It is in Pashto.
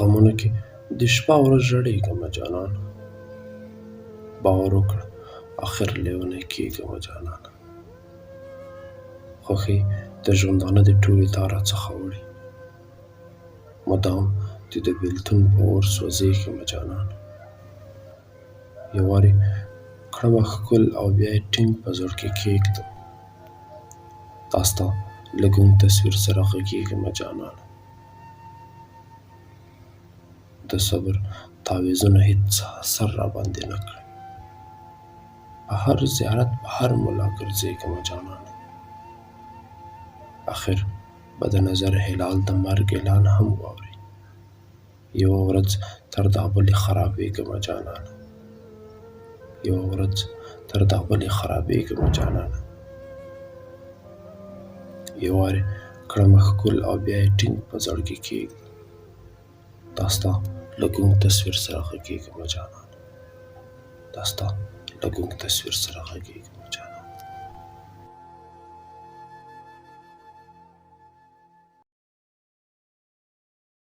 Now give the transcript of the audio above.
غمونو کې د شپه او ورځ ژړېږمه جانانه باور وکړه آخر لیونی کېږمه جانانه خوښي د ژوندانه د ټولې تا راڅخه وړي مدام چې د بېلتون په اور سوځېږمه جانانه یو وارې کړمه ښکل او بیا یې ټینګ په زړه کې کښېږدم دا ستا لږون تصویر سره غږېږمه جانانه د صبر تعویضونه هېڅ اثر راباندې نه کړي په هر زیارت په هر ملا ګرځېږمه جانانه اخر به د نظر هلال د مرګ اعلان هم واوري یوه ورځ تر دا بلې خرابېږمه جانانه یوه ورځ تر دا بلې خرابېږمه جانانه یو وارې کړمه ښکل او بیا یې ټینګ په زړه کې کښېږدم دا ستا لږون تصویر سره غږېږمه جانانه دا ستا لږون تصویر سره غږېږمه